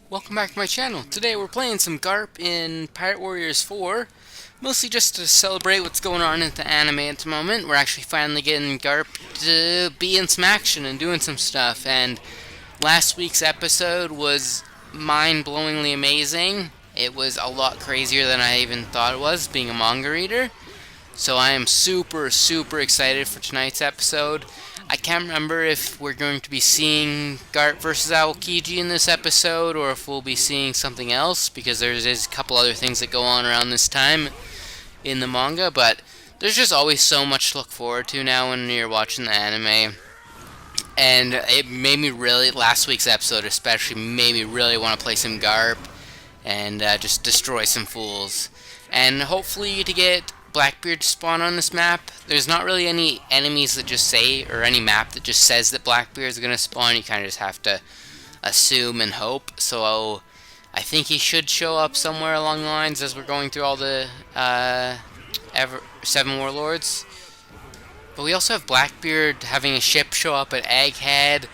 Welcome back to my channel. Today we're playing some Garp in Pirate Warriors 4, mostly just to celebrate what's going on in the anime at the moment. We're actually finally getting Garp to be in some action and doing some stuff, and last week's episode was mind-blowingly amazing. It was a lot crazier than I even thought it was, being a manga reader. So I am super, super excited for tonight's episode. I can't remember if we're going to be seeing Garp versus Aokiji in this episode or if we'll be seeing something else because there's a couple other things that go on around this time in the manga, but there's just always so much to look forward to now when you're watching the anime. And it made me really, last week's episode especially, made me really want to play some Garp and just destroy some fools. And hopefully to get Blackbeard to spawn on this map. There's not really any enemies that just say, or any map that just says that Blackbeard is going to spawn. You kind of just have to assume and hope. So I think he should show up somewhere along the lines as we're going through all the seven warlords. But we also have Blackbeard having a ship show up at Egghead.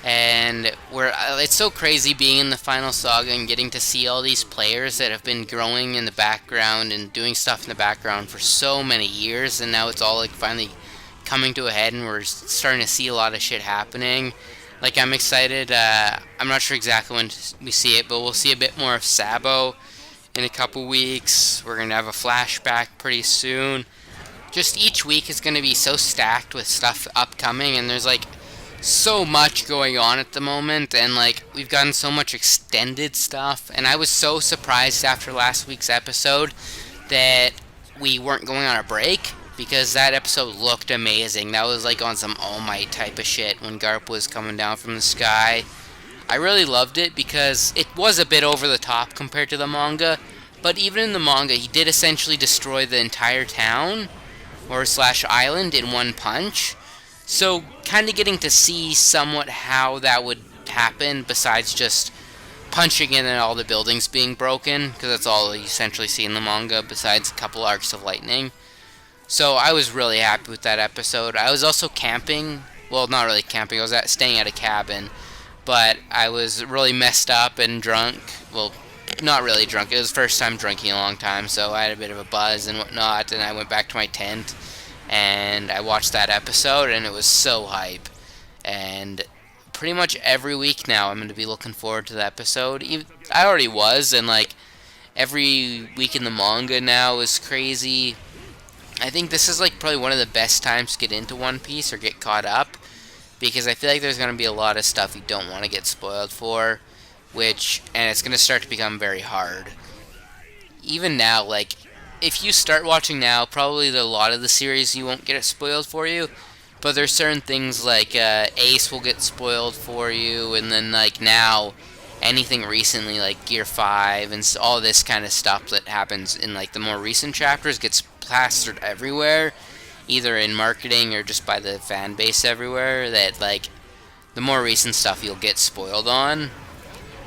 And it's so crazy being in the final saga and getting to see all these players that have been growing in the background and doing stuff in the background for so many years, and now it's all like finally coming to a head and we're starting to see a lot of shit happening. Like, I'm excited. I'm not sure exactly when we see it, but we'll see a bit more of Sabo in a couple weeks. We're going to have a flashback pretty soon. Just each week is going to be so stacked with stuff upcoming, and there's like so much going on at the moment, and like we've gotten so much extended stuff, and I was so surprised after last week's episode that we weren't going on a break because that episode looked amazing. That was like on some All Might type of shit when Garp was coming down from the sky. I really loved it because it was a bit over the top compared to the manga, but even in the manga he did essentially destroy the entire town or slash island in one punch. So, kind of getting to see somewhat how that would happen, besides just punching in and all the buildings being broken, because that's all you essentially see in the manga, besides a couple arcs of lightning. So, I was really happy with that episode. I was also camping. Well, not really camping, I was staying at a cabin, but I was really messed up and drunk. Well, not really drunk. It was the first time drinking in a long time, so I had a bit of a buzz and whatnot, and I went back to my tent and I watched that episode, and it was so hype. And pretty much every week now, I'm going to be looking forward to the episode. I already was, and like every week in the manga now is crazy. I think this is like probably one of the best times to get into One Piece or get caught up, because I feel like there's going to be a lot of stuff you don't want to get spoiled for, and it's going to start to become very hard. Even now, like, if you start watching now, probably a lot of the series you won't get it spoiled for you. But there's certain things like Ace will get spoiled for you, and then like now, anything recently like Gear 5 and all this kind of stuff that happens in like the more recent chapters gets plastered everywhere, either in marketing or just by the fan base everywhere. That like the more recent stuff you'll get spoiled on.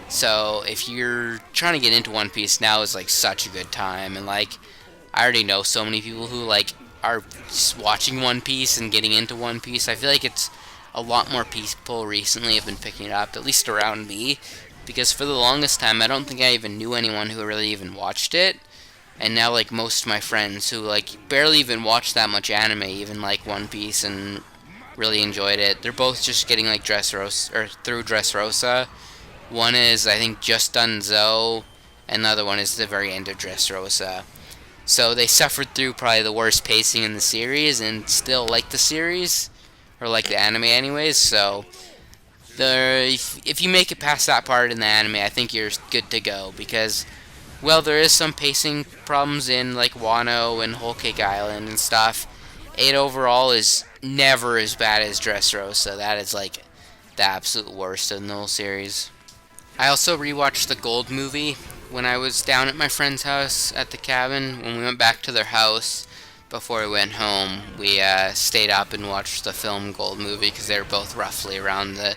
So if you're trying to get into One Piece, now is like such a good time, and like I already know so many people who like are watching One Piece and getting into One Piece. I feel like it's a lot more people recently have been picking it up, at least around me, because for the longest time I don't think I even knew anyone who really even watched it. And now like most of my friends who like barely even watch that much anime even like One Piece and really enjoyed it. They're both just getting like Dressrosa or through Dressrosa. One is I think just done Zoe, and the other one is the very end of Dressrosa. So they suffered through probably the worst pacing in the series and still like the series, or like the anime anyways, so if you make it past that part in the anime, I think you're good to go, because, well, there is some pacing problems in like Wano and Whole Cake Island and stuff. It overall is never as bad as Dressrosa. That is like the absolute worst in the whole series. I also rewatched the Gold movie when I was down at my friend's house at the cabin. When we went back to their house before we went home, we stayed up and watched the film Gold movie because they were both roughly around the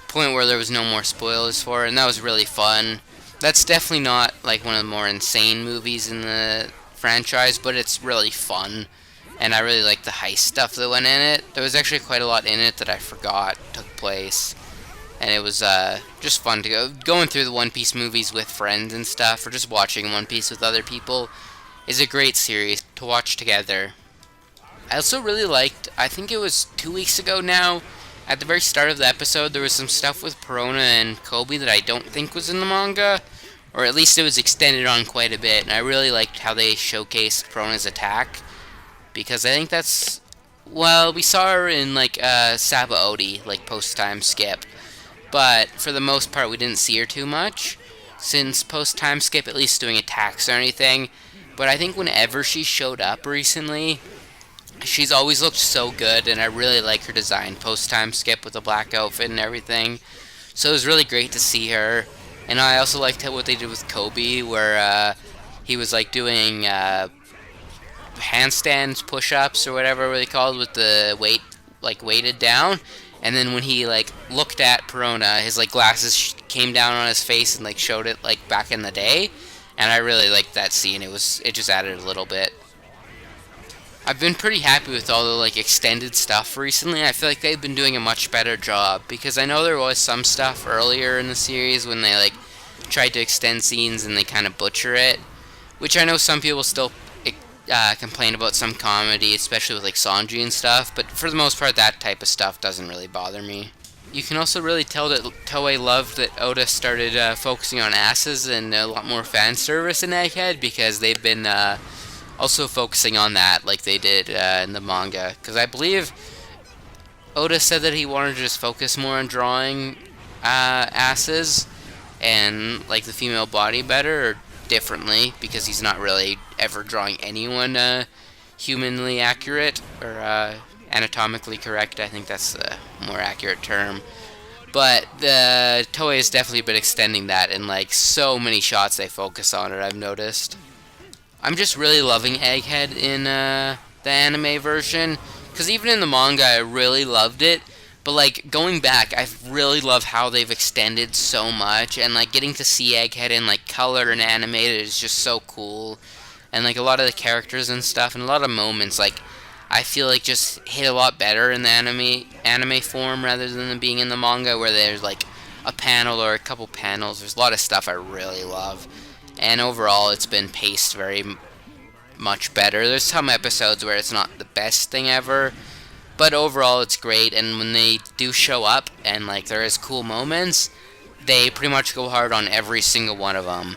point where there was no more spoilers for it, and that was really fun. That's definitely not like one of the more insane movies in the franchise, but it's really fun, and I really like the heist stuff that went in it. There was actually quite a lot in it that I forgot took place. and it was just fun to going through the One Piece movies with friends and stuff, or just watching One Piece with other people is a great series to watch together. I also really liked, I think it was 2 weeks ago now, at the very start of the episode, there was some stuff with Perona and Kobe that I don't think was in the manga, or at least it was extended on quite a bit, and I really liked how they showcased Perona's attack, because I think that's, well, we saw her in, like, Sabaody, like, post-time skip, but for the most part, we didn't see her too much, since post-time skip, at least doing attacks or anything, but I think whenever she showed up recently, she's always looked so good, and I really like her design post-time skip with the black outfit and everything. So it was really great to see her. And I also liked what they did with Kobe, where he was like doing handstands, push-ups, or whatever they called, with the weight like weighted down. And then when he like looked at Perona, his like glasses came down on his face and like showed it like back in the day. And I really liked that scene. It just added a little bit. I've been pretty happy with all the like extended stuff recently. I feel like they've been doing a much better job, because I know there was some stuff earlier in the series when they like tried to extend scenes and they kind of butcher it, which I know some people still complain about some comedy, especially with like Sanji and stuff, but for the most part that type of stuff doesn't really bother me. You can also really tell that Toei loved that Oda started focusing on asses and a lot more fan service in Egghead, because they've been also focusing on that like they did in the manga, because I believe Oda said that he wanted to just focus more on drawing asses and like the female body better or differently, because he's not really ever drawing anyone humanly accurate or anatomically correct. I think that's a more accurate term. But the Toei has definitely been extending that, in like so many shots they focus on it, I've noticed. I'm just really loving Egghead in the anime version, because even in the manga I really loved it, but like going back, I really love how they've extended so much, and like getting to see Egghead in like color and animated is just so cool, and like a lot of the characters and stuff, and a lot of moments like I feel like just hit a lot better in the anime form rather than them being in the manga, where there's like a panel or a couple panels. There's a lot of stuff I really love. And overall, it's been paced very much better. There's some episodes where it's not the best thing ever, but overall it's great. And when they do show up and like there is cool moments, they pretty much go hard on every single one of them.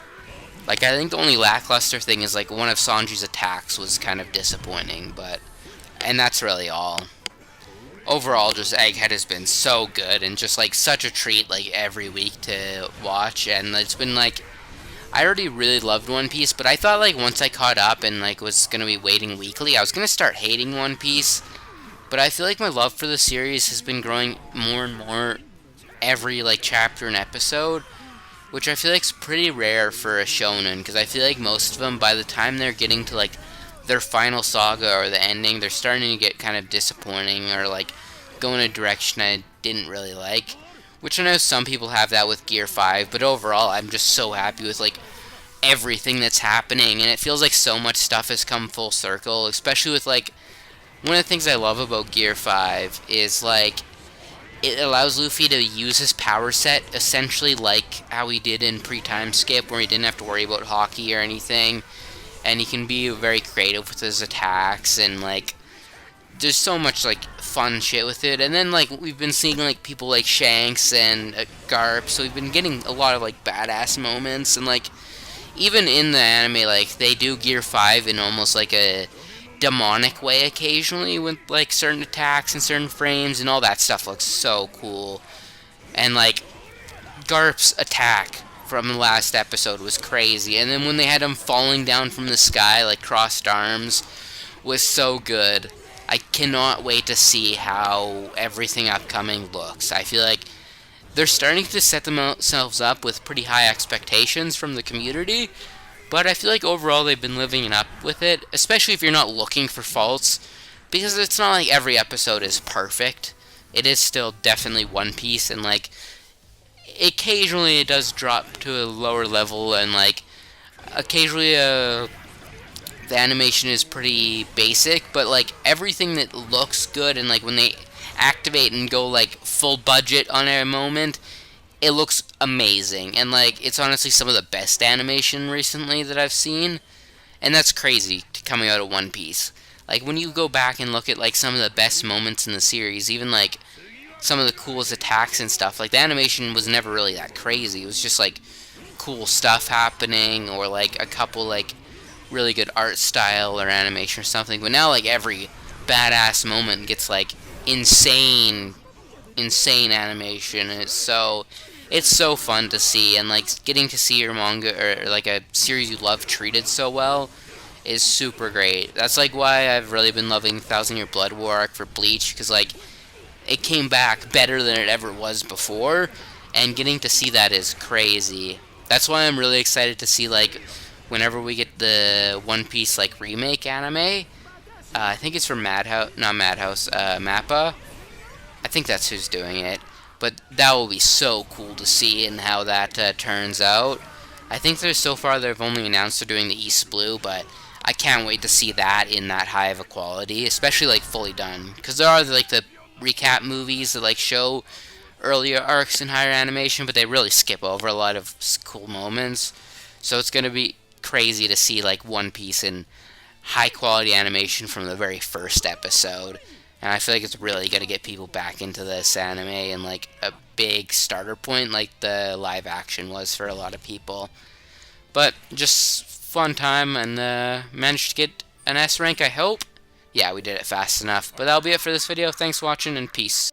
Like I think the only lackluster thing is like one of Sanji's attacks was kind of disappointing, and that's really all. Overall, just Egghead has been so good and just like such a treat like every week to watch, and it's been like, I already really loved One Piece, but I thought like once I caught up and like was gonna be waiting weekly, I was gonna start hating One Piece. But I feel like my love for the series has been growing more and more every like chapter and episode, which I feel like is pretty rare for a shonen, because I feel like most of them, by the time they're getting to like their final saga or the ending, they're starting to get kind of disappointing or like go in a direction I didn't really like. Which I know some people have that with Gear 5, but overall I'm just so happy with like everything that's happening, and it feels like so much stuff has come full circle, especially with like, one of the things I love about Gear 5 is like, it allows Luffy to use his power set essentially like how he did in pre-time skip, where he didn't have to worry about hockey or anything, and he can be very creative with his attacks, and like there's so much like fun shit with it. And then like we've been seeing like people like Shanks and Garp, so we've been getting a lot of like badass moments, and like even in the anime like they do Gear 5 in almost like a demonic way occasionally with like certain attacks and certain frames, and all that stuff looks so cool. And like Garp's attack from the last episode was crazy, and then when they had him falling down from the sky like crossed arms was so good. I cannot wait to see how everything upcoming looks. I feel like they're starting to set themselves up with pretty high expectations from the community, but I feel like overall they've been living up with it, especially if you're not looking for faults, because it's not like every episode is perfect. It is still definitely One Piece, and like occasionally it does drop to a lower level, and like occasionally the animation is pretty basic, but like everything that looks good, and like when they activate and go like full budget on a moment, it looks amazing, and like it's honestly some of the best animation recently that I've seen, and that's crazy coming out of One Piece. Like when you go back and look at like some of the best moments in the series, even like some of the coolest attacks and stuff, like the animation was never really that crazy. It was just like cool stuff happening, or like a couple like really good art style or animation or something. But now like every badass moment gets like insane animation, and it's so fun to see, and like getting to see your manga or like a series you love treated so well is super great. That's like why I've really been loving Thousand Year Blood War arc for Bleach, because like it came back better than it ever was before, and getting to see that is crazy. That's why I'm really excited to see like whenever we get the One Piece like remake anime. I think it's from Madhouse, not Madhouse, Mappa. I think that's who's doing it. But that will be so cool to see and how that turns out. I think there's so far they've only announced they're doing the East Blue, but I can't wait to see that in that high of a quality, especially like fully done. Because there are like the recap movies that like show earlier arcs in higher animation, but they really skip over a lot of cool moments. So it's gonna be crazy to see like One Piece in high quality animation from the very first episode. And I feel like it's really gonna get people back into this anime and like a big starter point like the live action was for a lot of people. But just fun time, and managed to get an S rank, I hope. Yeah, we did it fast enough. But that'll be it for this video. Thanks for watching, and peace.